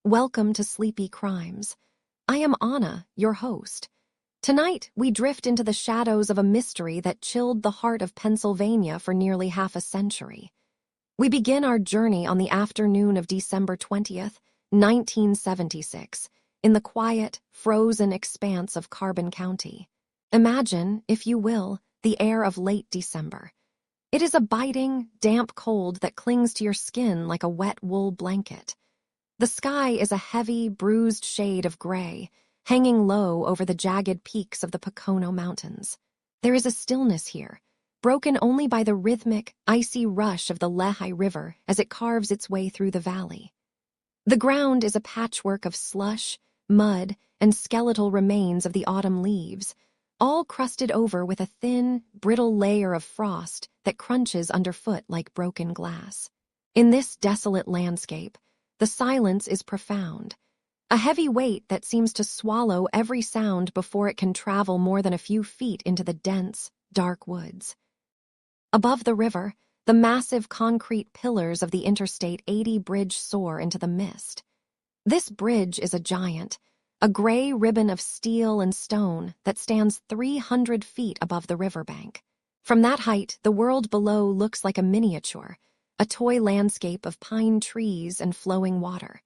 Welcome to Sleepy Crimes. I am Anna, your host. Tonight, we drift into the shadows of a mystery that chilled the heart of Pennsylvania for nearly half a century. We begin our journey on the afternoon of December 20th, 1976, in the quiet, frozen expanse of Carbon County. Imagine, if you will, the air of late December. It is a biting, damp cold that clings to your skin like a wet wool blanket. The sky is a heavy, bruised shade of gray, hanging low over the jagged peaks of the Pocono Mountains. There is a stillness here, broken only by the rhythmic, icy rush of the Lehigh River as it carves its way through the valley. The ground is a patchwork of slush, mud, and skeletal remains of the autumn leaves, all crusted over with a thin, brittle layer of frost that crunches underfoot like broken glass. In this desolate landscape, the silence is profound, a heavy weight that seems to swallow every sound before it can travel more than a few feet into the dense, dark woods. Above the river, the massive concrete pillars of the Interstate 80 bridge soar into the mist. This bridge is a giant, a gray ribbon of steel and stone that stands 300 feet above the riverbank. From that height, the world below looks like a miniature, a toy landscape of pine trees and flowing water.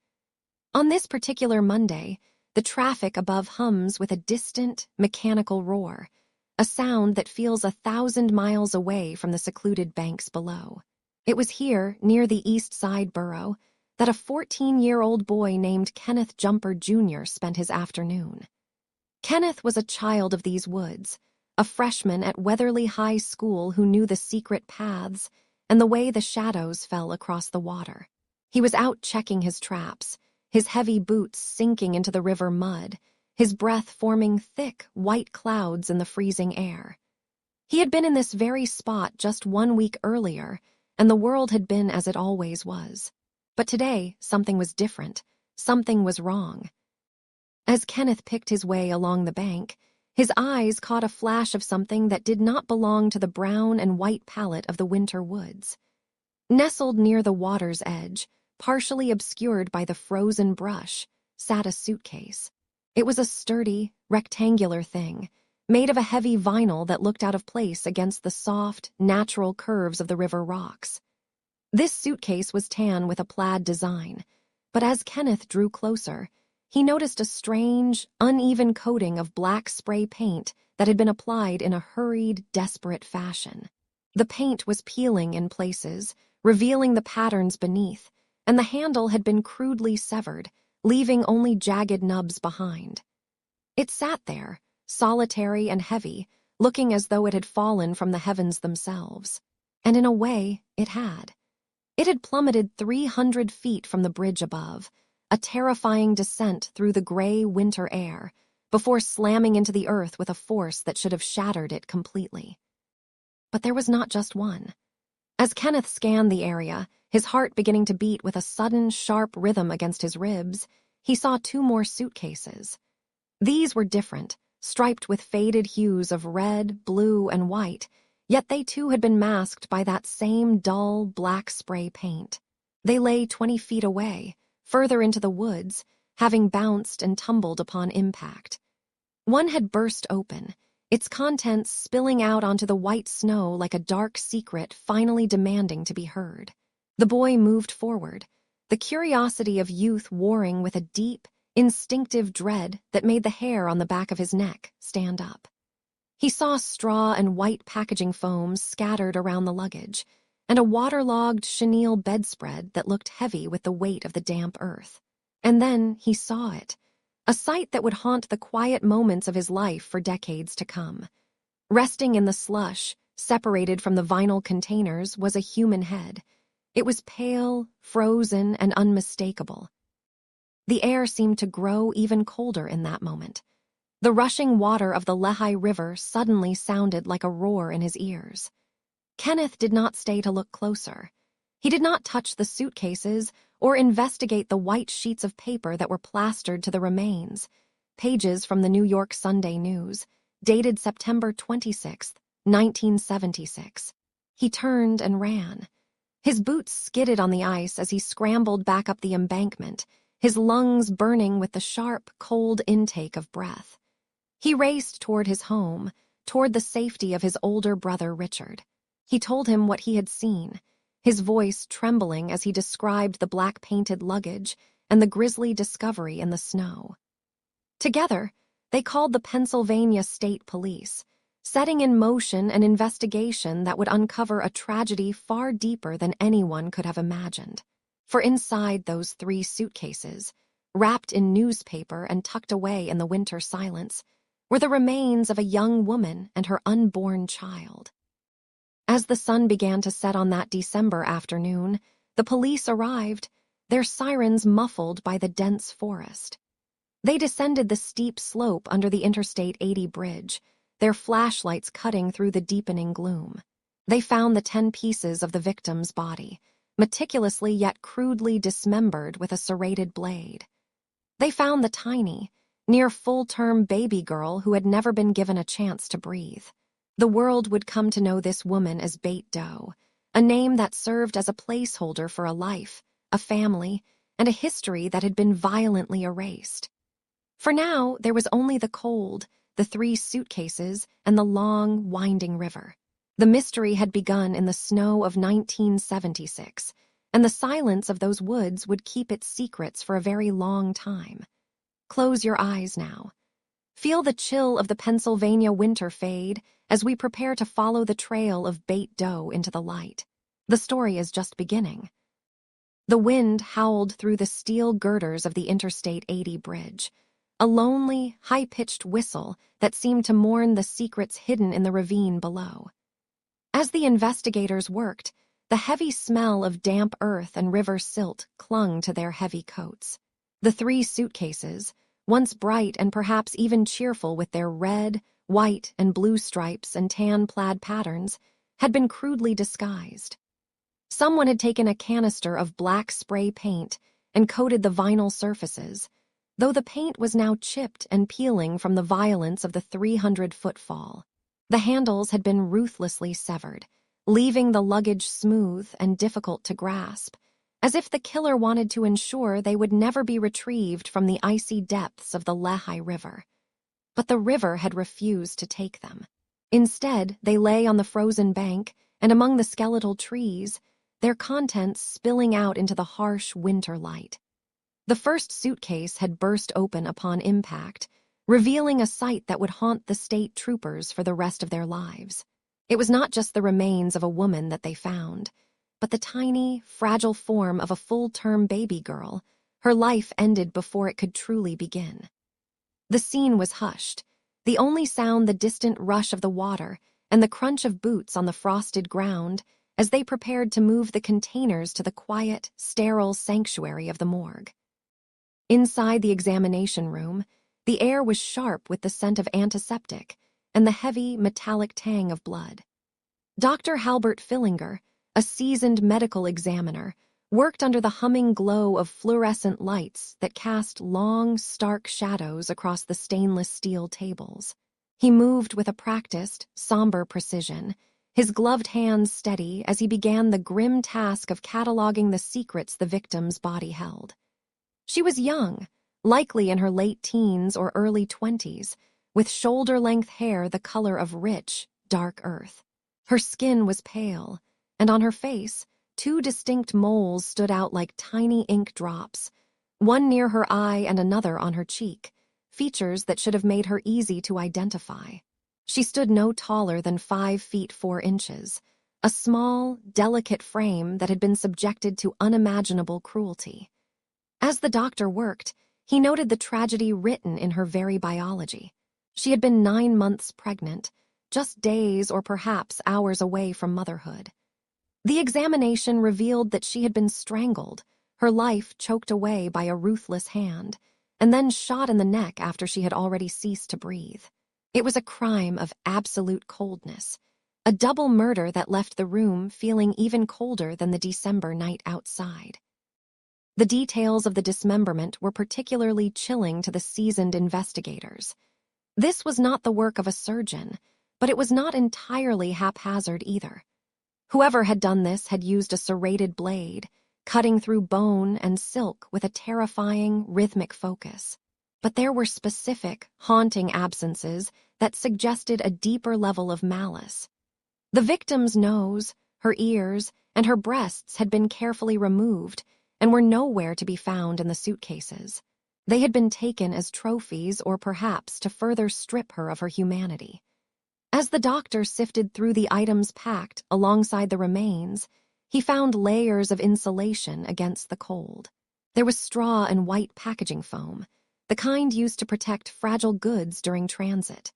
On this particular Monday, the traffic above hums with a distant, mechanical roar, a sound that feels 1,000 miles away from the secluded banks below. It was here, near the East Side borough, that a 14-year-old boy named Kenneth Jumper Jr. spent his afternoon. Kenneth was a child of these woods, a freshman at Weatherly High School who knew the secret paths and the way the shadows fell across the water. He was out checking his traps, his heavy boots sinking into the river mud, his breath forming thick, white clouds in the freezing air. He had been in this very spot just 1 week earlier, and the world had been as it always was. But today, something was different. Something was wrong. As Kenneth picked his way along the bank, his eyes caught a flash of something that did not belong to the brown and white palette of the winter woods. Nestled near the water's edge, partially obscured by the frozen brush, sat a suitcase. It was a sturdy, rectangular thing, made of a heavy vinyl that looked out of place against the soft, natural curves of the river rocks. This suitcase was tan with a plaid design, but as Kenneth drew closer, he noticed a strange, uneven coating of black spray paint that had been applied in a hurried, desperate fashion. The paint was peeling in places, revealing the patterns beneath, and the handle had been crudely severed, leaving only jagged nubs behind. It sat there, solitary and heavy, looking as though it had fallen from the heavens themselves. And in a way, it had. It had plummeted 300 feet from the bridge above, a terrifying descent through the gray winter air, before slamming into the earth with a force that should have shattered it completely. But there was not just one. As Kenneth scanned the area, his heart beginning to beat with a sudden, sharp rhythm against his ribs, he saw 2 more suitcases. These were different, striped with faded hues of red, blue, and white, yet they too had been masked by that same dull, black spray paint. They lay 20 feet away, further into the woods, having bounced and tumbled upon impact. One had burst open, its contents spilling out onto the white snow like a dark secret finally demanding to be heard. The boy moved forward, the curiosity of youth warring with a deep, instinctive dread that made the hair on the back of his neck stand up. He saw straw and white packaging foams scattered around the luggage, and a waterlogged chenille bedspread that looked heavy with the weight of the damp earth. And then he saw it, a sight that would haunt the quiet moments of his life for decades to come. Resting in the slush, separated from the vinyl containers, was a human head. It was pale, frozen, and unmistakable. The air seemed to grow even colder in that moment. The rushing water of the Lehigh River suddenly sounded like a roar in his ears. Kenneth did not stay to look closer. He did not touch the suitcases or investigate the white sheets of paper that were plastered to the remains, pages from the New York Sunday News, dated September 26, 1976. He turned and ran. His boots skidded on the ice as he scrambled back up the embankment, his lungs burning with the sharp, cold intake of breath. He raced toward his home, toward the safety of his older brother Richard. He told him what he had seen, his voice trembling as he described the black-painted luggage and the grisly discovery in the snow. Together, they called the Pennsylvania State Police, setting in motion an investigation that would uncover a tragedy far deeper than anyone could have imagined. For inside those 3 suitcases, wrapped in newspaper and tucked away in the winter silence, were the remains of a young woman and her unborn child. As the sun began to set on that December afternoon, the police arrived, their sirens muffled by the dense forest. They descended the steep slope under the Interstate 80 bridge, their flashlights cutting through the deepening gloom. They found the 10 pieces of the victim's body, meticulously yet crudely dismembered with a serrated blade. They found the tiny, near full-term baby girl who had never been given a chance to breathe. The world would come to know this woman as Beth Doe, a name that served as a placeholder for a life, a family, and a history that had been violently erased. For now, there was only the cold, the 3 suitcases, and the long, winding river. The mystery had begun in the snow of 1976, and the silence of those woods would keep its secrets for a very long time. Close your eyes now. Feel the chill of the Pennsylvania winter fade as we prepare to follow the trail of Beth Doe into the light. The story is just beginning. The wind howled through the steel girders of the Interstate 80 bridge, a lonely, high-pitched whistle that seemed to mourn the secrets hidden in the ravine below. As the investigators worked, the heavy smell of damp earth and river silt clung to their heavy coats. The 3 suitcases, once bright and perhaps even cheerful with their red, white, and blue stripes and tan plaid patterns, had been crudely disguised. Someone had taken a canister of black spray paint and coated the vinyl surfaces, though the paint was now chipped and peeling from the violence of the 300-foot fall. The handles had been ruthlessly severed, leaving the luggage smooth and difficult to grasp, as if the killer wanted to ensure they would never be retrieved from the icy depths of the Lehigh River. But the river had refused to take them. Instead, they lay on the frozen bank and among the skeletal trees, their contents spilling out into the harsh winter light. The first suitcase had burst open upon impact, revealing a sight that would haunt the state troopers for the rest of their lives. It was not just the remains of a woman that they found, but the tiny, fragile form of a full-term baby girl, her life ended before it could truly begin. The scene was hushed, the only sound the distant rush of the water and the crunch of boots on the frosted ground as they prepared to move the containers to the quiet, sterile sanctuary of the morgue. Inside the examination room, the air was sharp with the scent of antiseptic and the heavy, metallic tang of blood. Dr. Halbert Fillinger, a seasoned medical examiner, worked under the humming glow of fluorescent lights that cast long, stark shadows across the stainless steel tables. He moved with a practiced, somber precision, his gloved hands steady as he began the grim task of cataloging the secrets the victim's body held. She was young, likely in her late teens or early 20s, with shoulder-length hair the color of rich, dark earth. Her skin was pale, and on her face, 2 distinct moles stood out like tiny ink drops, one near her eye and another on her cheek, features that should have made her easy to identify. She stood no taller than 5 feet 4 inches, a small, delicate frame that had been subjected to unimaginable cruelty. As the doctor worked, he noted the tragedy written in her very biology. She had been 9 months pregnant, just days or perhaps hours away from motherhood. The examination revealed that she had been strangled, her life choked away by a ruthless hand, and then shot in the neck after she had already ceased to breathe. It was a crime of absolute coldness, a double murder that left the room feeling even colder than the December night outside. The details of the dismemberment were particularly chilling to the seasoned investigators. This was not the work of a surgeon, but it was not entirely haphazard either. Whoever had done this had used a serrated blade, cutting through bone and silk with a terrifying, rhythmic focus. But there were specific, haunting absences that suggested a deeper level of malice. The victim's nose, her ears, and her breasts had been carefully removed and were nowhere to be found in the suitcases. They had been taken as trophies or perhaps to further strip her of her humanity. As the doctor sifted through the items packed alongside the remains, he found layers of insulation against the cold. There was straw and white packaging foam, the kind used to protect fragile goods during transit.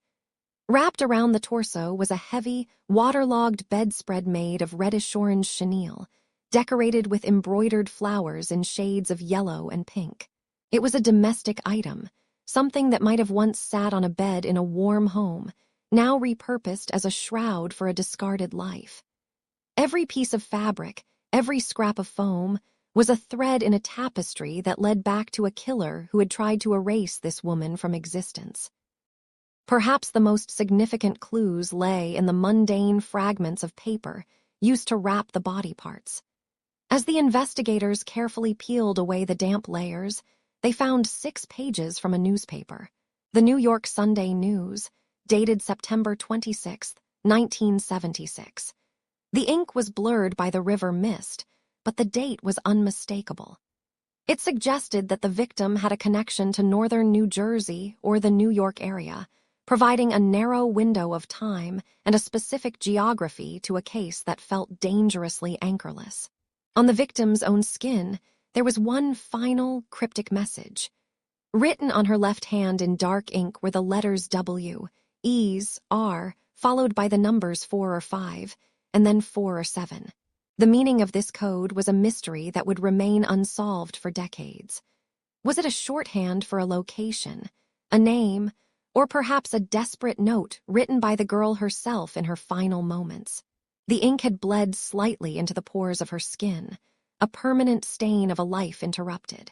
Wrapped around the torso was a heavy, waterlogged bedspread made of reddish-orange chenille, decorated with embroidered flowers in shades of yellow and pink. It was a domestic item, something that might have once sat on a bed in a warm home, now repurposed as a shroud for a discarded life. Every piece of fabric, every scrap of foam, was a thread in a tapestry that led back to a killer who had tried to erase this woman from existence. Perhaps the most significant clues lay in the mundane fragments of paper used to wrap the body parts. As the investigators carefully peeled away the damp layers, they found 6 pages from a newspaper, the New York Sunday News, dated September 26, 1976. The ink was blurred by the river mist, but the date was unmistakable. It suggested that the victim had a connection to northern New Jersey or the New York area, providing a narrow window of time and a specific geography to a case that felt dangerously anchorless. On the victim's own skin, there was one final, cryptic message. Written on her left hand in dark ink were the letters W, E's, R, followed by the numbers 4 or 5, and then 4 or 7. The meaning of this code was a mystery that would remain unsolved for decades. Was it a shorthand for a location, a name, or perhaps a desperate note written by the girl herself in her final moments? The ink had bled slightly into the pores of her skin, a permanent stain of a life interrupted.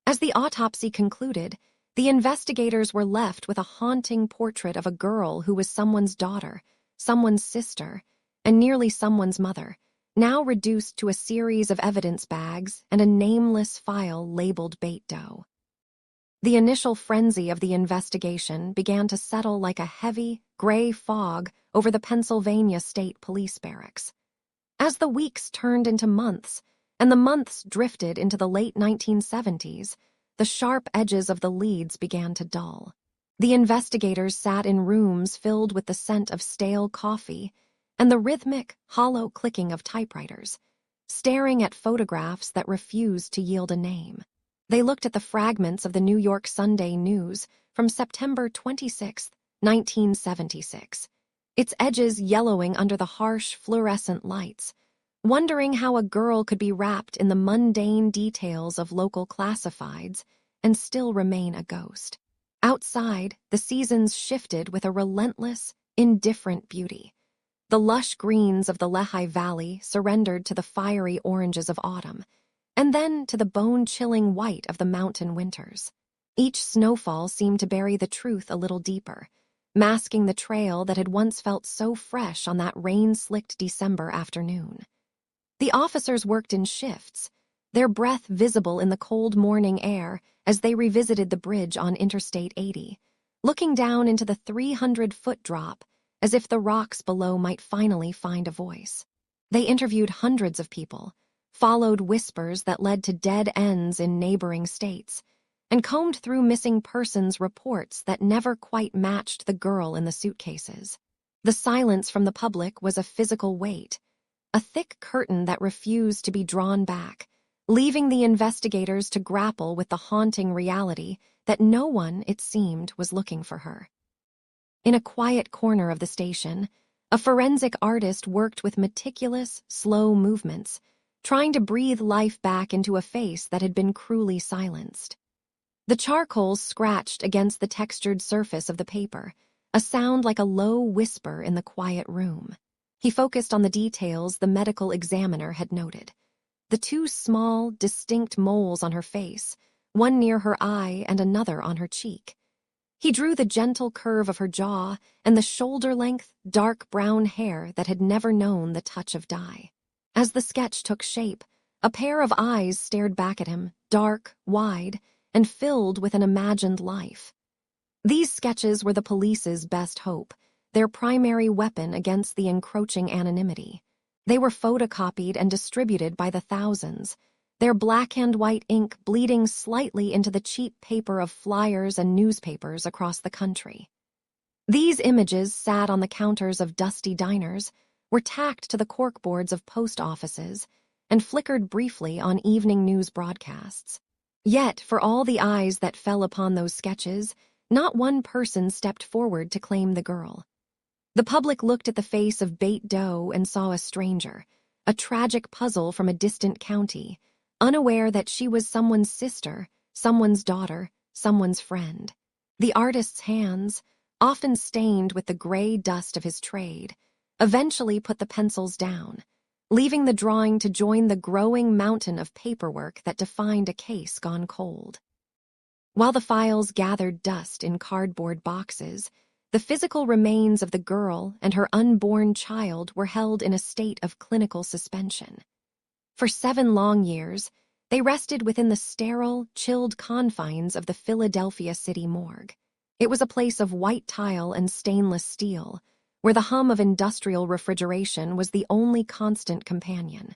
As the autopsy concluded, the investigators were left with a haunting portrait of a girl who was someone's daughter, someone's sister, and nearly someone's mother, now reduced to a series of evidence bags and a nameless file labeled Beth Doe. The initial frenzy of the investigation began to settle like a heavy, gray fog over the Pennsylvania State Police Barracks. As the weeks turned into months, and the months drifted into the late 1970s, the sharp edges of the leads began to dull. The investigators sat in rooms filled with the scent of stale coffee and the rhythmic, hollow clicking of typewriters, staring at photographs that refused to yield a name. They looked at the fragments of the New York Sunday News from September 26, 1976, its edges yellowing under the harsh fluorescent lights, wondering how a girl could be wrapped in the mundane details of local classifieds and still remain a ghost. Outside, the seasons shifted with a relentless, indifferent beauty. The lush greens of the Lehigh Valley surrendered to the fiery oranges of autumn, and then to the bone-chilling white of the mountain winters. Each snowfall seemed to bury the truth a little deeper, masking the trail that had once felt so fresh on that rain-slicked December afternoon. The officers worked in shifts, their breath visible in the cold morning air as they revisited the bridge on Interstate 80, looking down into the 300-foot drop as if the rocks below might finally find a voice. They interviewed hundreds of people, followed whispers that led to dead ends in neighboring states, and combed through missing persons reports that never quite matched the girl in the suitcases. The silence from the public was a physical weight, a thick curtain that refused to be drawn back, leaving the investigators to grapple with the haunting reality that no one, it seemed, was looking for her. In a quiet corner of the station, a forensic artist worked with meticulous, slow movements, trying to breathe life back into a face that had been cruelly silenced. The charcoal scratched against the textured surface of the paper, a sound like a low whisper in the quiet room. He focused on the details the medical examiner had noted. The 2 small, distinct moles on her face, one near her eye and another on her cheek. He drew the gentle curve of her jaw and the shoulder-length, dark brown hair that had never known the touch of dye. As the sketch took shape, A pair of eyes stared back at him, dark, wide, and filled with an imagined life. These sketches were the police's best hope, their primary weapon against the encroaching anonymity. They were photocopied and distributed by the thousands, their black-and-white ink bleeding slightly into the cheap paper of flyers and newspapers across the country. These images sat on the counters of dusty diners, were tacked to the corkboards of post offices, and flickered briefly on evening news broadcasts. Yet, for all the eyes that fell upon those sketches, not one person stepped forward to claim the girl. The public looked at the face of Beth Doe and saw a stranger, a tragic puzzle from a distant county, unaware that she was someone's sister, someone's daughter, someone's friend. The artist's hands, often stained with the gray dust of his trade, eventually put the pencils down, leaving the drawing to join the growing mountain of paperwork that defined a case gone cold. While the files gathered dust in cardboard boxes, the physical remains of the girl and her unborn child were held in a state of clinical suspension. For 7 long years, they rested within the sterile, chilled confines of the Philadelphia City morgue. It was a place of white tile and stainless steel, where the hum of industrial refrigeration was the only constant companion.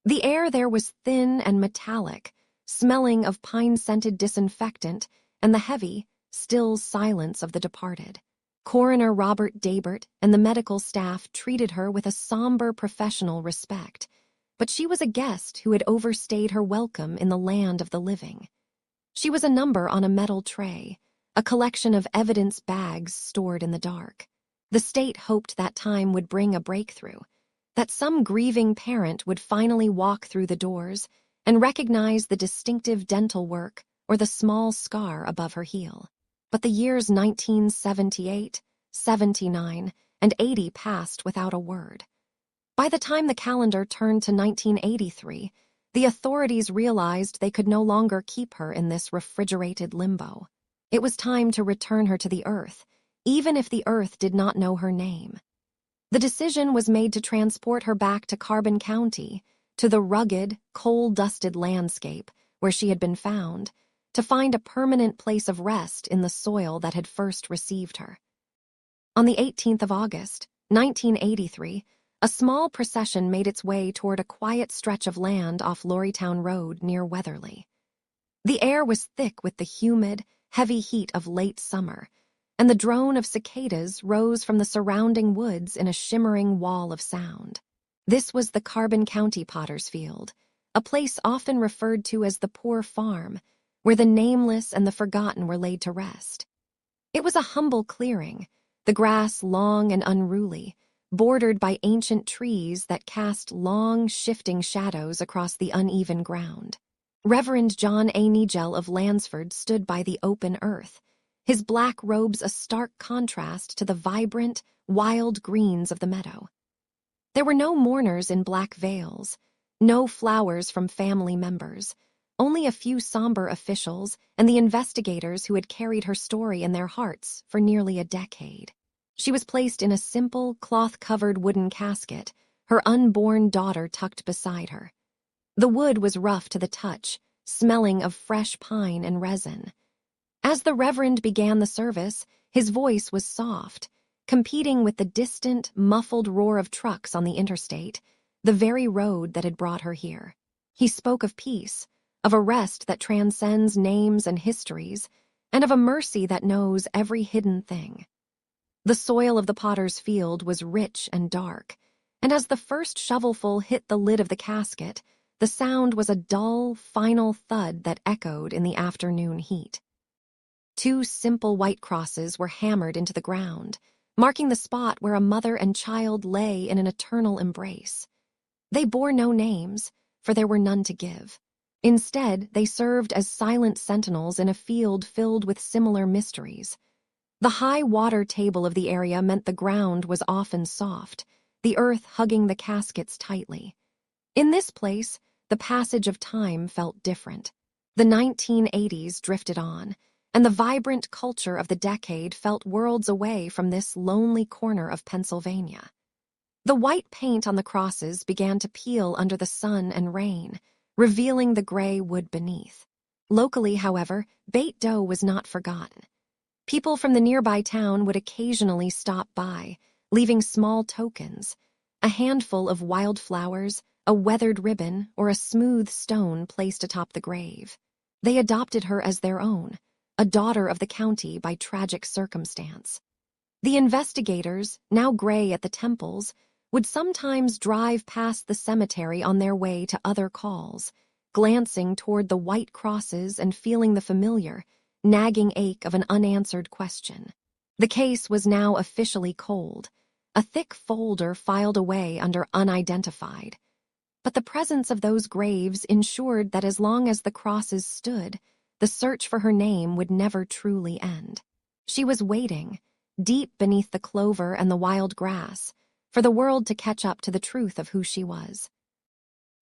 The air there was thin and metallic, smelling of pine-scented disinfectant and the heavy, still silence of the departed. Coroner Robert Dabert and the medical staff treated her with a somber professional respect, but she was a guest who had overstayed her welcome in the land of the living. She was a number on a metal tray, a collection of evidence bags stored in the dark. The state hoped that time would bring a breakthrough, that some grieving parent would finally walk through the doors and recognize the distinctive dental work or the small scar above her heel. But the years 1978, 79, and 80 passed without a word. By the time the calendar turned to 1983, the authorities realized they could no longer keep her in this refrigerated limbo. It was time to return her to the earth, even if the earth did not know her name. The decision was made to transport her back to Carbon County, to the rugged, coal-dusted landscape where she had been found, to find a permanent place of rest in the soil that had first received her. On the 18th of August, 1983, a small procession made its way toward a quiet stretch of land off Lorrytown Road near Weatherly. The air was thick with the humid, heavy heat of late summer, and the drone of cicadas rose from the surrounding woods in a shimmering wall of sound. This was the Carbon County Potter's Field, a place often referred to as the Poor Farm, where the nameless and the forgotten were laid to rest. It was a humble clearing, the grass long and unruly, bordered by ancient trees that cast long, shifting shadows across the uneven ground. Reverend John A. Nigel of Lansford stood by the open earth, his black robes a stark contrast to the vibrant, wild greens of the meadow. There were no mourners in black veils, no flowers from family members, only a few somber officials and the investigators who had carried her story in their hearts for nearly a decade. She was placed in a simple, cloth-covered wooden casket, her unborn daughter tucked beside her. The wood was rough to the touch, smelling of fresh pine and resin. As the Reverend began the service, his voice was soft, competing with the distant, muffled roar of trucks on the interstate, the very road that had brought her here. He spoke of peace, of a rest that transcends names and histories, and of a mercy that knows every hidden thing. The soil of the Potter's Field was rich and dark, and as the first shovelful hit the lid of the casket, the sound was a dull, final thud that echoed in the afternoon heat. 2 simple white crosses were hammered into the ground, marking the spot where a mother and child lay in an eternal embrace. They bore no names, for there were none to give. Instead, they served as silent sentinels in a field filled with similar mysteries. The high water table of the area meant the ground was often soft, the earth hugging the caskets tightly. In this place, the passage of time felt different. The 1980s drifted on, and the vibrant culture of the decade felt worlds away from this lonely corner of Pennsylvania. The white paint on the crosses began to peel under the sun and rain, revealing the gray wood beneath. Locally, however, Beth Doe was not forgotten. People from the nearby town would occasionally stop by, leaving small tokens, a handful of wildflowers, a weathered ribbon, or a smooth stone placed atop the grave. They adopted her as their own, a daughter of the county by tragic circumstance. The investigators, now gray at the temples, would sometimes drive past the cemetery on their way to other calls, glancing toward the white crosses and feeling the familiar, nagging ache of an unanswered question. The case was now officially cold, a thick folder filed away under unidentified. But the presence of those graves ensured that as long as the crosses stood, the search for her name would never truly end. She was waiting, deep beneath the clover and the wild grass, for the world to catch up to the truth of who she was.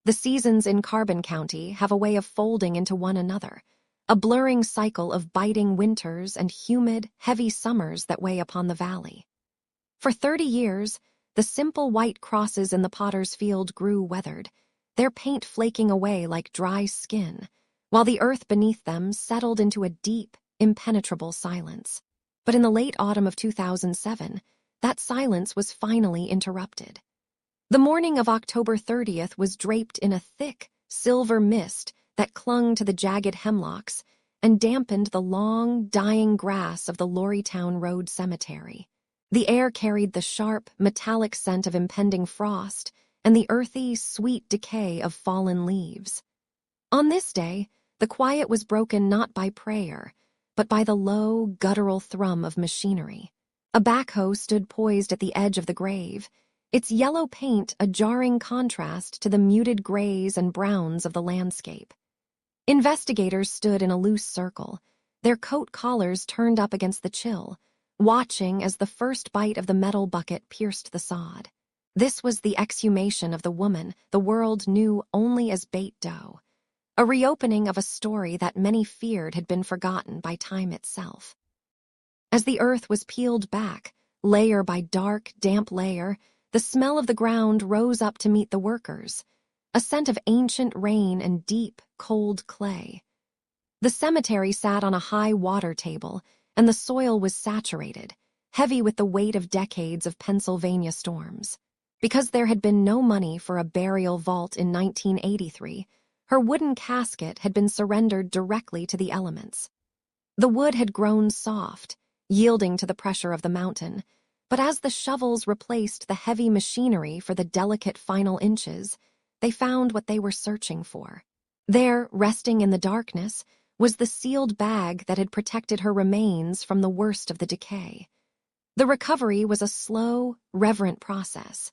The seasons in Carbon County have a way of folding into one another, a blurring cycle of biting winters and humid, heavy summers that weigh upon the valley. For 30 years, the simple white crosses in the potter's field grew weathered, their paint flaking away like dry skin, while the earth beneath them settled into a deep, impenetrable silence. But in the late autumn of 2007, that silence was finally interrupted. The morning of October 30th was draped in a thick, silver mist that clung to the jagged hemlocks and dampened the long, dying grass of the Lorrytown Road Cemetery. The air carried the sharp, metallic scent of impending frost and the earthy, sweet decay of fallen leaves. On this day, the quiet was broken not by prayer, but by the low, guttural thrum of machinery. A backhoe stood poised at the edge of the grave, its yellow paint a jarring contrast to the muted grays and browns of the landscape. Investigators stood in a loose circle, their coat collars turned up against the chill, watching as the first bite of the metal bucket pierced the sod. This was the exhumation of the woman the world knew only as Beth Doe, a reopening of a story that many feared had been forgotten by time itself. As the earth was peeled back, layer by dark, damp layer, the smell of the ground rose up to meet the workers, a scent of ancient rain and deep, cold clay. The cemetery sat on a high water table, and the soil was saturated, heavy with the weight of decades of Pennsylvania storms. Because there had been no money for a burial vault in 1983, her wooden casket had been surrendered directly to the elements. The wood had grown soft, yielding to the pressure of the mountain, but as the shovels replaced the heavy machinery for the delicate final inches, they found what they were searching for. There, resting in the darkness, was the sealed bag that had protected her remains from the worst of the decay. The recovery was a slow, reverent process.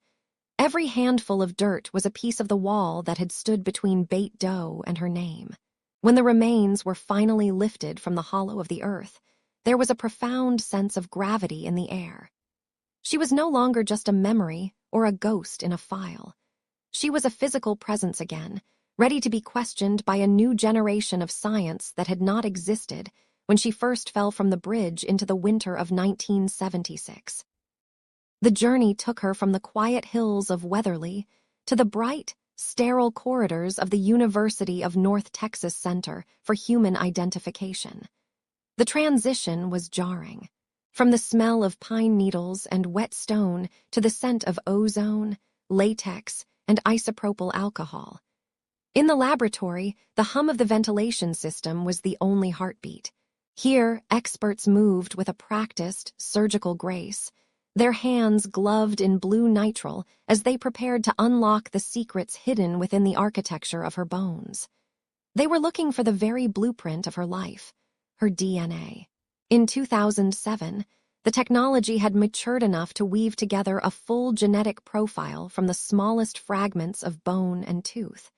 Every handful of dirt was a piece of the wall that had stood between Beth Doe and her name. When the remains were finally lifted from the hollow of the earth, there was a profound sense of gravity in the air. She was no longer just a memory or a ghost in a file. She was a physical presence again, ready to be questioned by a new generation of science that had not existed when she first fell from the bridge into the winter of 1976. The journey took her from the quiet hills of Weatherly to the bright, sterile corridors of the University of North Texas Center for Human Identification. The transition was jarring. From the smell of pine needles and wet stone to the scent of ozone, latex, and isopropyl alcohol. In the laboratory, the hum of the ventilation system was the only heartbeat. Here, experts moved with a practiced, surgical grace, their hands gloved in blue nitrile as they prepared to unlock the secrets hidden within the architecture of her bones. They were looking for the very blueprint of her life, her DNA. In 2007, the technology had matured enough to weave together a full genetic profile from the smallest fragments of bone and tooth.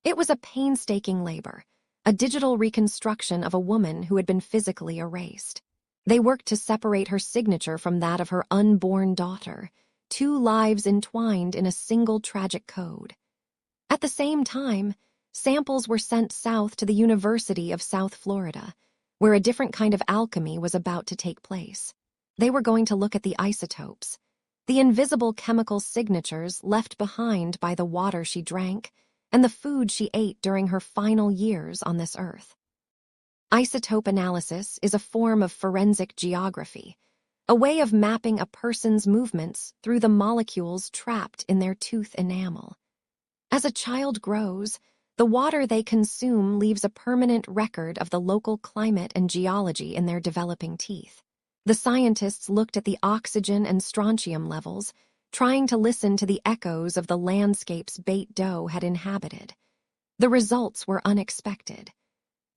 It was a painstaking labor, a digital reconstruction of a woman who had been physically erased. They worked to separate her signature from that of her unborn daughter, two lives entwined in a single tragic code. At the same time, samples were sent south to the University of South Florida, where a different kind of alchemy was about to take place. They were going to look at the isotopes, the invisible chemical signatures left behind by the water she drank and the food she ate during her final years on this earth. Isotope analysis is a form of forensic geography, a way of mapping a person's movements through the molecules trapped in their tooth enamel. As a child grows, the water they consume leaves a permanent record of the local climate and geology in their developing teeth. The scientists looked at the oxygen and strontium levels, trying to listen to the echoes of the landscapes Beth Doe had inhabited. The results were unexpected.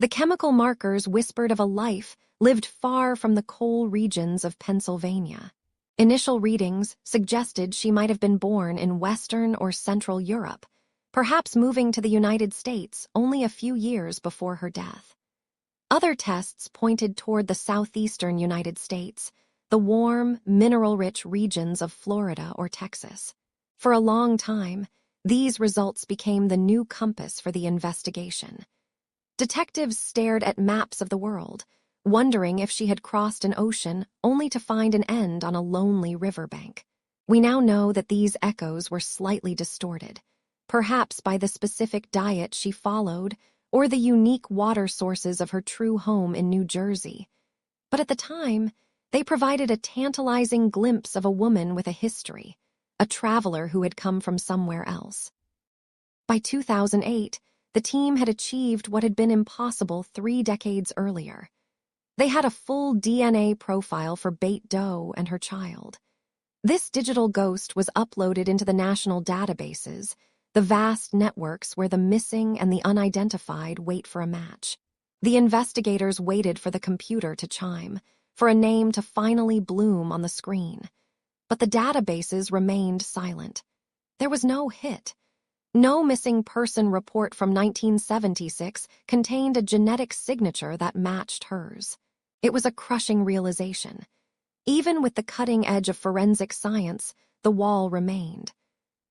The chemical markers whispered of a life lived far from the coal regions of Pennsylvania. Initial readings suggested she might have been born in Western or Central Europe, perhaps moving to the United States only a few years before her death. Other tests pointed toward the southeastern United States, the warm, mineral-rich regions of Florida or Texas. For a long time, these results became the new compass for the investigation. Detectives stared at maps of the world, wondering if she had crossed an ocean only to find an end on a lonely riverbank. We now know that these echoes were slightly distorted, perhaps by the specific diet she followed or the unique water sources of her true home in New Jersey. But at the time, they provided a tantalizing glimpse of a woman with a history, a traveler who had come from somewhere else. By 2008, the team had achieved what had been impossible 3 decades earlier. They had a full DNA profile for Beth Doe and her child. This digital ghost was uploaded into the national databases, the vast networks where the missing and the unidentified wait for a match. The investigators waited for the computer to chime, for a name to finally bloom on the screen. But the databases remained silent. There was no hit. No missing person report from 1976 contained a genetic signature that matched hers. It was a crushing realization. Even with the cutting edge of forensic science, the wall remained.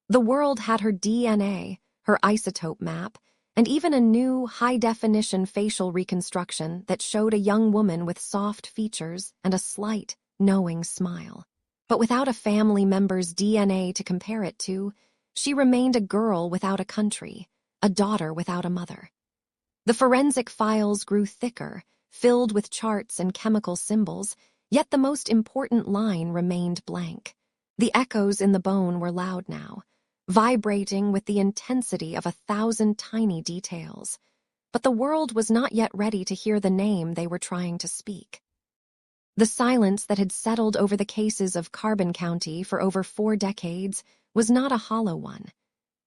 The world had her DNA, her isotope map, and even a new high-definition facial reconstruction that showed a young woman with soft features and a slight, knowing smile. But without a family member's DNA to compare it to, she remained a girl without a country, a daughter without a mother. The forensic files grew thicker, filled with charts and chemical symbols, yet the most important line remained blank. The echoes in the bone were loud now, vibrating with the intensity of 1,000 tiny details. But the world was not yet ready to hear the name they were trying to speak. The silence that had settled over the cases of Carbon County for over 4 decades was not a hollow one.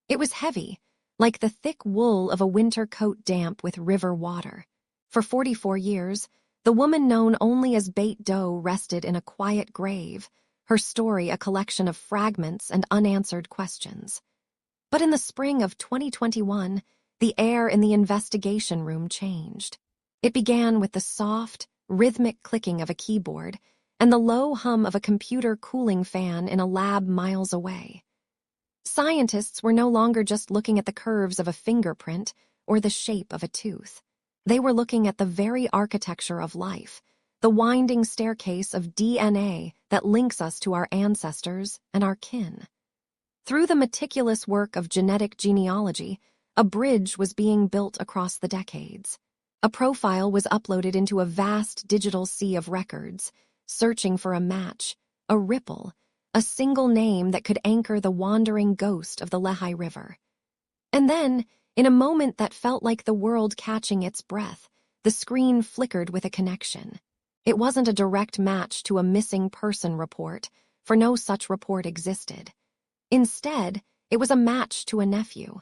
It was heavy, like the thick wool of a winter coat damp with river water. For 44 years, the woman known only as Beth Doe rested in a quiet grave, her story a collection of fragments and unanswered questions. But in the spring of 2021, the air in the investigation room changed. It began with the soft, rhythmic clicking of a keyboard and the low hum of a computer cooling fan in a lab miles away. Scientists were no longer just looking at the curves of a fingerprint or the shape of a tooth. They were looking at the very architecture of life, the winding staircase of DNA that links us to our ancestors and our kin. Through the meticulous work of genetic genealogy, a bridge was being built across the decades. A profile was uploaded into a vast digital sea of records, searching for a match, a ripple, a single name that could anchor the wandering ghost of the Lehigh River. And then, in a moment that felt like the world catching its breath, the screen flickered with a connection. It wasn't a direct match to a missing person report, for no such report existed. Instead, it was a match to a nephew.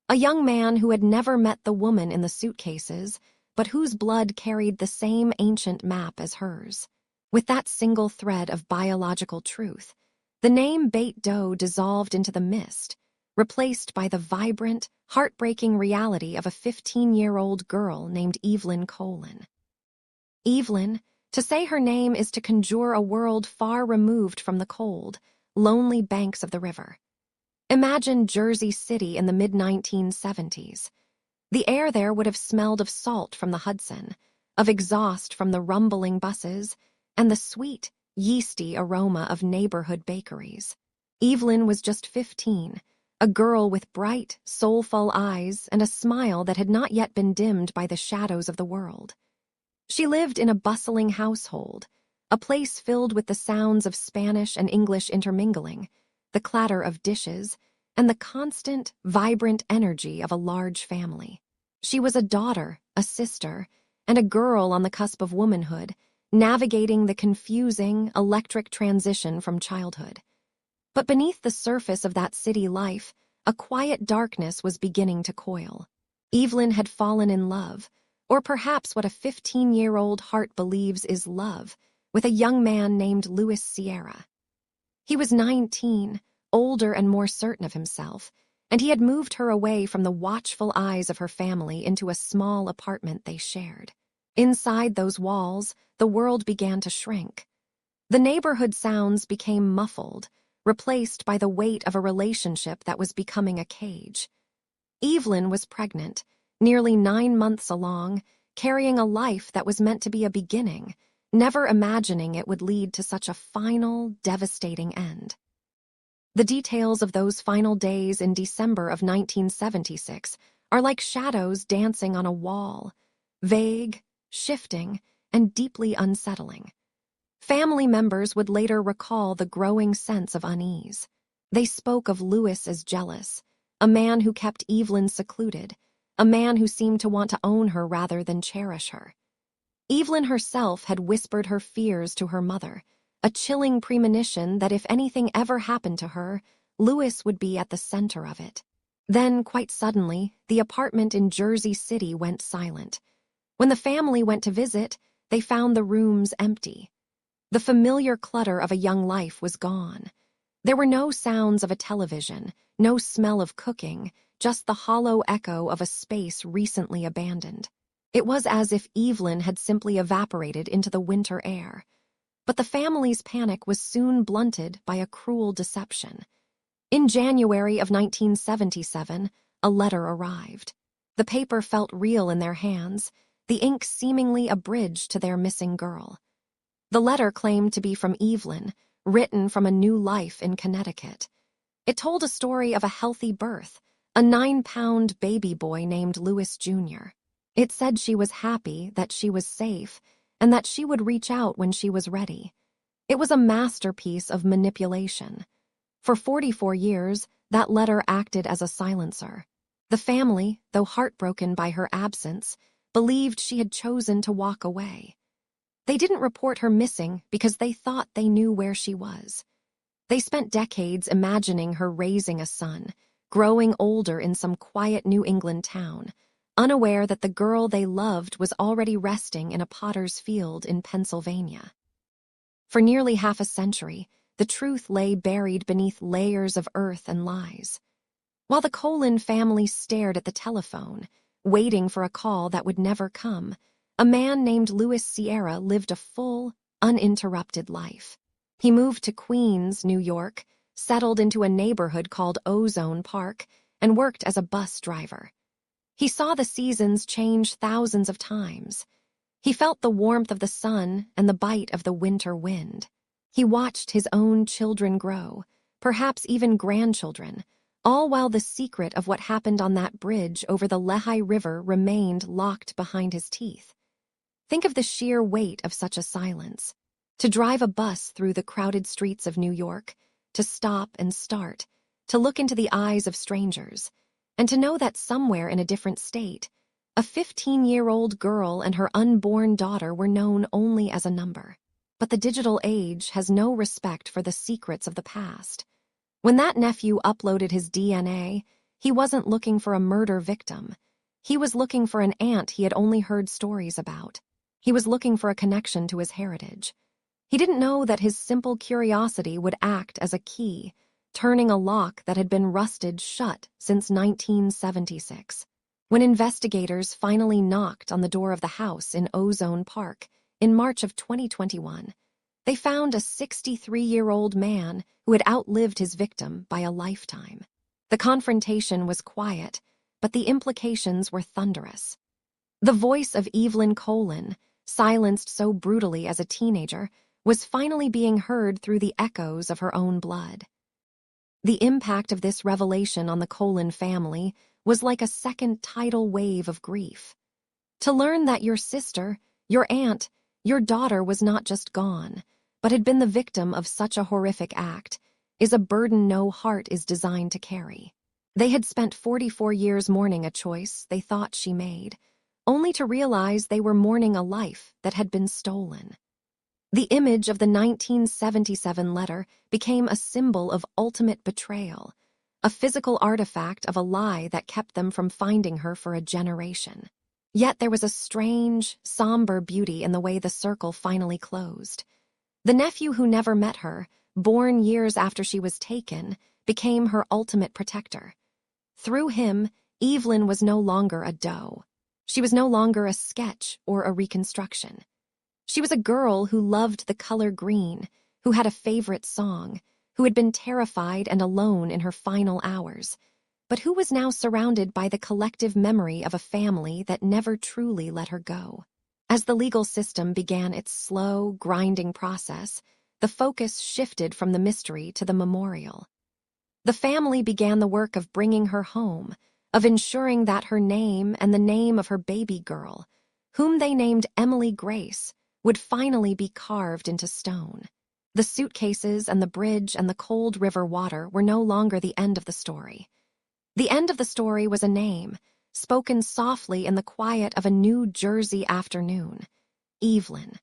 A young man who had never met the woman in the suitcases, but whose blood carried the same ancient map as hers. With that single thread of biological truth, the name Beth Doe dissolved into the mist, replaced by the vibrant, heartbreaking reality of a 15-year-old girl named Evelyn Colin. Evelyn, to say her name is to conjure a world far removed from the cold, lonely banks of the river. Imagine Jersey City in the mid-1970s. The air there would have smelled of salt from the Hudson, of exhaust from the rumbling buses, and the sweet, yeasty aroma of neighborhood bakeries. Evelyn was just 15, a girl with bright, soulful eyes and a smile that had not yet been dimmed by the shadows of the world. She lived in a bustling household, a place filled with the sounds of Spanish and English intermingling, the clatter of dishes, and the constant, vibrant energy of a large family. She was a daughter, a sister, and a girl on the cusp of womanhood, navigating the confusing, electric transition from childhood. But beneath the surface of that city life, a quiet darkness was beginning to coil. Evelyn had fallen in love, or perhaps what a 15-year-old heart believes is love, with a young man named Louis Sierra. He was 19, older and more certain of himself, and he had moved her away from the watchful eyes of her family into a small apartment they shared. Inside those walls, the world began to shrink. The neighborhood sounds became muffled, replaced by the weight of a relationship that was becoming a cage. Evelyn was pregnant, nearly 9 months along, carrying a life that was meant to be a beginning, never imagining it would lead to such a final, devastating end. The details of those final days in December of 1976 are like shadows dancing on a wall, vague, shifting, and deeply unsettling. Family members would later recall the growing sense of unease. They spoke of Louis as jealous, a man who kept Evelyn secluded, a man who seemed to want to own her rather than cherish her. Evelyn herself had whispered her fears to her mother, a chilling premonition that if anything ever happened to her, Louis would be at the center of it. Then, quite suddenly, the apartment in Jersey City went silent. When the family went to visit, they found the rooms empty. The familiar clutter of a young life was gone. There were no sounds of a television, no smell of cooking, just the hollow echo of a space recently abandoned. It was as if Evelyn had simply evaporated into the winter air. But the family's panic was soon blunted by a cruel deception. In January of 1977, a letter arrived. The paper felt real in their hands, the ink seemingly a bridge to their missing girl. The letter claimed to be from Evelyn, written from a new life in Connecticut. It told a story of a healthy birth, a 9-pound baby boy named Louis Jr. It said she was happy, that she was safe, and that she would reach out when she was ready. It was a masterpiece of manipulation. For 44 years, that letter acted as a silencer. The family, though heartbroken by her absence, believed she had chosen to walk away. They didn't report her missing because they thought they knew where she was. They spent decades imagining her raising a son, growing older in some quiet New England town, unaware that the girl they loved was already resting in a potter's field in Pennsylvania. For nearly half a century, the truth lay buried beneath layers of earth and lies. While the Colin family stared at the telephone, waiting for a call that would never come, a man named Louis Sierra lived a full, uninterrupted life. He moved to Queens, New York, settled into a neighborhood called Ozone Park, and worked as a bus driver. He saw the seasons change thousands of times. He felt the warmth of the sun and the bite of the winter wind. He watched his own children grow, perhaps even grandchildren, all while the secret of what happened on that bridge over the Lehigh River remained locked behind his teeth. Think of the sheer weight of such a silence. To drive a bus through the crowded streets of New York, to stop and start, to look into the eyes of strangers, and to know that somewhere in a different state, a 15-year-old girl and her unborn daughter were known only as a number. But the digital age has no respect for the secrets of the past. When that nephew uploaded his DNA, he wasn't looking for a murder victim. He was looking for an aunt he had only heard stories about. He was looking for a connection to his heritage. He didn't know that his simple curiosity would act as a key, turning a lock that had been rusted shut since 1976. When investigators finally knocked on the door of the house in Ozone Park in March of 2021, they found a 63-year-old man who had outlived his victim by a lifetime. The confrontation was quiet, but the implications were thunderous. The voice of Evelyn Colin, silenced so brutally as a teenager, was finally being heard through the echoes of her own blood. The impact of this revelation on the Colon family was like a second tidal wave of grief. To learn that your sister, your aunt, your daughter was not just gone, but had been the victim of such a horrific act, is a burden no heart is designed to carry. They had spent 44 years mourning a choice they thought she made, only to realize they were mourning a life that had been stolen. The image of the 1977 letter became a symbol of ultimate betrayal, a physical artifact of a lie that kept them from finding her for a generation. Yet there was a strange, somber beauty in the way the circle finally closed. The nephew who never met her, born years after she was taken, became her ultimate protector. Through him, Evelyn was no longer a Doe. She was no longer a sketch or a reconstruction. She was a girl who loved the color green, who had a favorite song, who had been terrified and alone in her final hours, but who was now surrounded by the collective memory of a family that never truly let her go. As the legal system began its slow, grinding process, the focus shifted from the mystery to the memorial. The family began the work of bringing her home, of ensuring that her name and the name of her baby girl, whom they named Emily Grace, would finally be carved into stone. The suitcases and the bridge and the cold river water were no longer the end of the story. The end of the story was a name, spoken softly in the quiet of a New Jersey afternoon: Evelyn.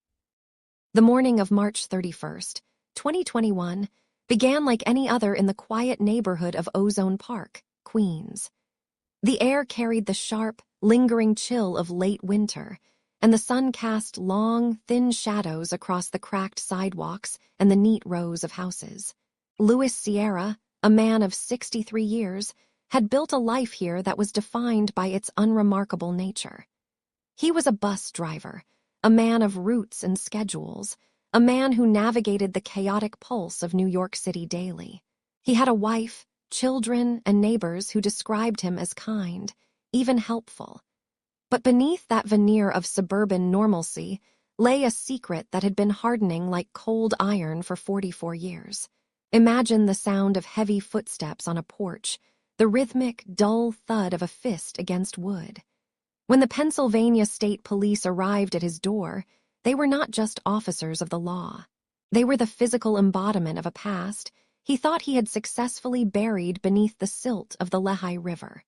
The morning of March 31st, 2021, began like any other in the quiet neighborhood of Ozone Park, Queens. The air carried the sharp, lingering chill of late winter, and the sun cast long, thin shadows across the cracked sidewalks and the neat rows of houses. Louis Sierra, a man of 63 years, had built a life here that was defined by its unremarkable nature. He was a bus driver, a man of routes and schedules, a man who navigated the chaotic pulse of New York City daily. He had a wife, children, and neighbors who described him as kind, even helpful. But beneath that veneer of suburban normalcy lay a secret that had been hardening like cold iron for 44 years. Imagine the sound of heavy footsteps on a porch, the rhythmic, dull thud of a fist against wood. When the Pennsylvania State Police arrived at his door, they were not just officers of the law. They were the physical embodiment of a past he thought he had successfully buried beneath the silt of the Lehigh River.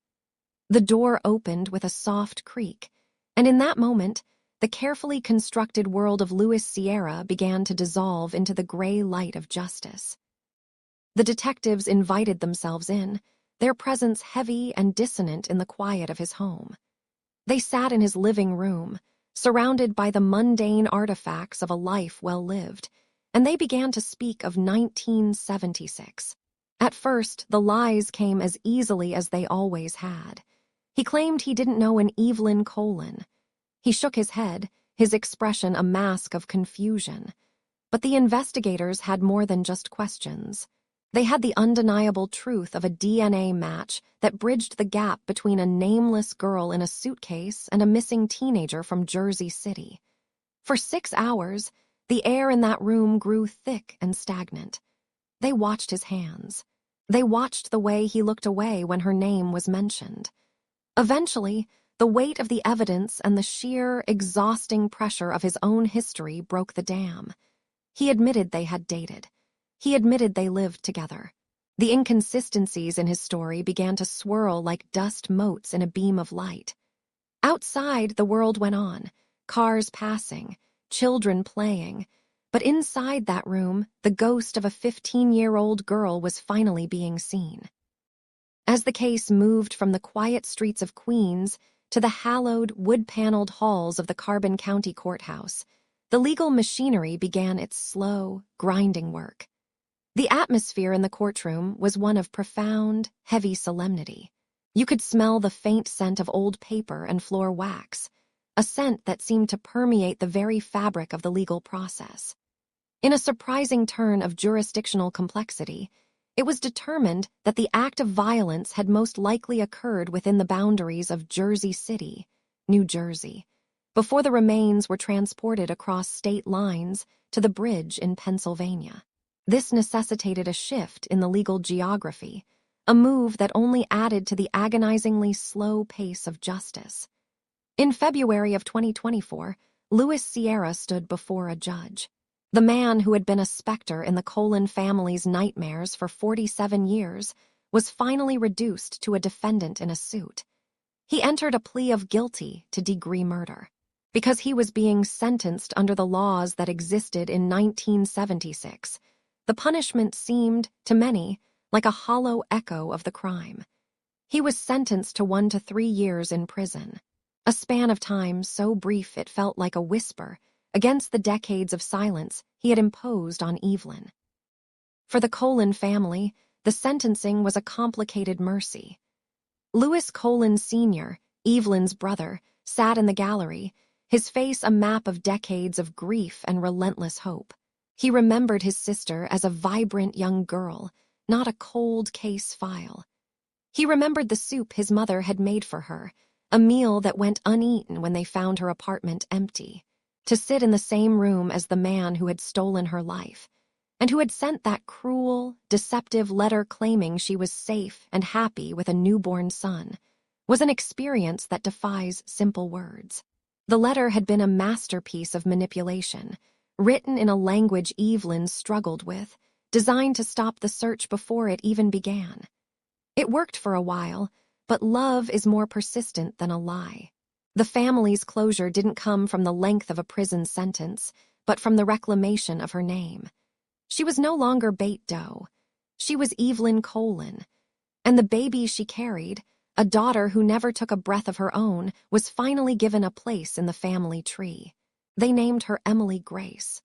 The door opened with a soft creak, and in that moment, the carefully constructed world of Louis Sierra began to dissolve into the gray light of justice. The detectives invited themselves in, their presence heavy and dissonant in the quiet of his home. They sat in his living room, surrounded by the mundane artifacts of a life well lived, and they began to speak of 1976. At first, the lies came as easily as they always had. He claimed he didn't know an Evelyn Colon. He shook his head, his expression a mask of confusion. But the investigators had more than just questions. They had the undeniable truth of a DNA match that bridged the gap between a nameless girl in a suitcase and a missing teenager from Jersey City. For 6 hours, the air in that room grew thick and stagnant. They watched his hands. They watched the way he looked away when her name was mentioned. Eventually, the weight of the evidence and the sheer, exhausting pressure of his own history broke the dam. He admitted they had dated. He admitted they lived together. The inconsistencies in his story began to swirl like dust motes in a beam of light. Outside, the world went on, cars passing, children playing, but inside that room, the ghost of a 15-year-old girl was finally being seen. As the case moved from the quiet streets of Queens to the hallowed, wood-paneled halls of the Carbon County Courthouse, the legal machinery began its slow, grinding work. The atmosphere in the courtroom was one of profound, heavy solemnity. You could smell the faint scent of old paper and floor wax, a scent that seemed to permeate the very fabric of the legal process. In a surprising turn of jurisdictional complexity, it was determined that the act of violence had most likely occurred within the boundaries of Jersey City, New Jersey, before the remains were transported across state lines to the bridge in Pennsylvania. This necessitated a shift in the legal geography, a move that only added to the agonizingly slow pace of justice. In February of 2024, Louis Sierra stood before a judge. The man who had been a specter in the Colin family's nightmares for 47 years was finally reduced to a defendant in a suit. He entered a plea of guilty to degree murder because he was being sentenced under the laws that existed in 1976. The punishment seemed, to many, like a hollow echo of the crime. He was sentenced to 1 to 3 years in prison, a span of time so brief it felt like a whisper against the decades of silence he had imposed on Evelyn. For the Colin family, the sentencing was a complicated mercy. Louis Colin Sr., Evelyn's brother, sat in the gallery, his face a map of decades of grief and relentless hope. He remembered his sister as a vibrant young girl, not a cold case file. He remembered the soup his mother had made for her, a meal that went uneaten when they found her apartment empty, to sit in the same room as the man who had stolen her life, and who had sent that cruel, deceptive letter claiming she was safe and happy with a newborn son, was an experience that defies simple words. The letter had been a masterpiece of manipulation, written in a language Evelyn struggled with, designed to stop the search before it even began. It worked for a while, but love is more persistent than a lie. The family's closure didn't come from the length of a prison sentence, but from the reclamation of her name. She was no longer Beth Doe. She was Evelyn Colin, and the baby she carried, a daughter who never took a breath of her own, was finally given a place in the family tree. They named her Emily Grace.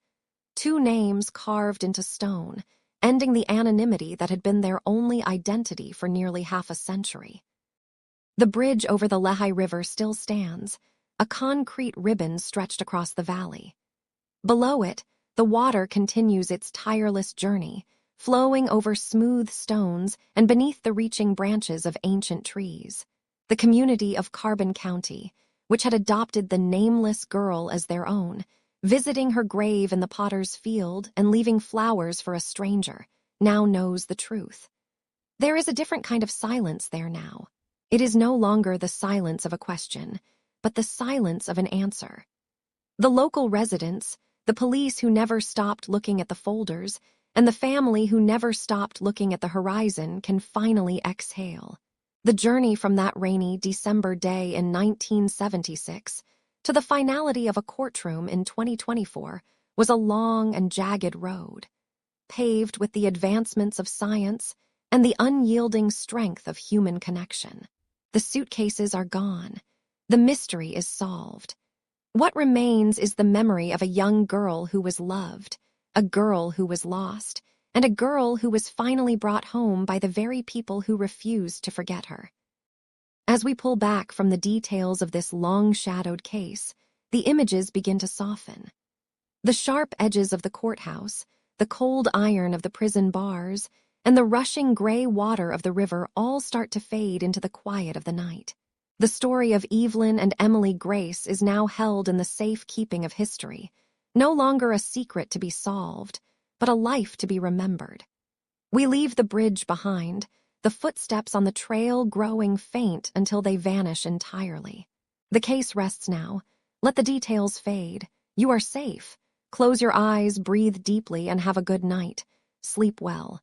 2 names carved into stone, ending the anonymity that had been their only identity for nearly half a century. The bridge over the Lehigh River still stands, a concrete ribbon stretched across the valley. Below it, the water continues its tireless journey, flowing over smooth stones and beneath the reaching branches of ancient trees. The community of Carbon County, which had adopted the nameless girl as their own, visiting her grave in the potter's field and leaving flowers for a stranger, now knows the truth. There is a different kind of silence there now. It is no longer the silence of a question, but the silence of an answer. The local residents, the police who never stopped looking at the folders, and the family who never stopped looking at the horizon can finally exhale. The journey from that rainy December day in 1976 to the finality of a courtroom in 2024 was a long and jagged road, paved with the advancements of science and the unyielding strength of human connection. The suitcases are gone. The mystery is solved. What remains is the memory of a young girl who was loved, a girl who was lost, and a girl who was finally brought home by the very people who refused to forget her. As we pull back from the details of this long-shadowed case, the images begin to soften. The sharp edges of the courthouse, the cold iron of the prison bars, and the rushing gray water of the river all start to fade into the quiet of the night. The story of Evelyn and Emily Grace is now held in the safe keeping of history, no longer a secret to be solved, but a life to be remembered. We leave the bridge behind, the footsteps on the trail growing faint until they vanish entirely. The case rests now. Let the details fade. You are safe. Close your eyes, breathe deeply, and have a good night. Sleep well.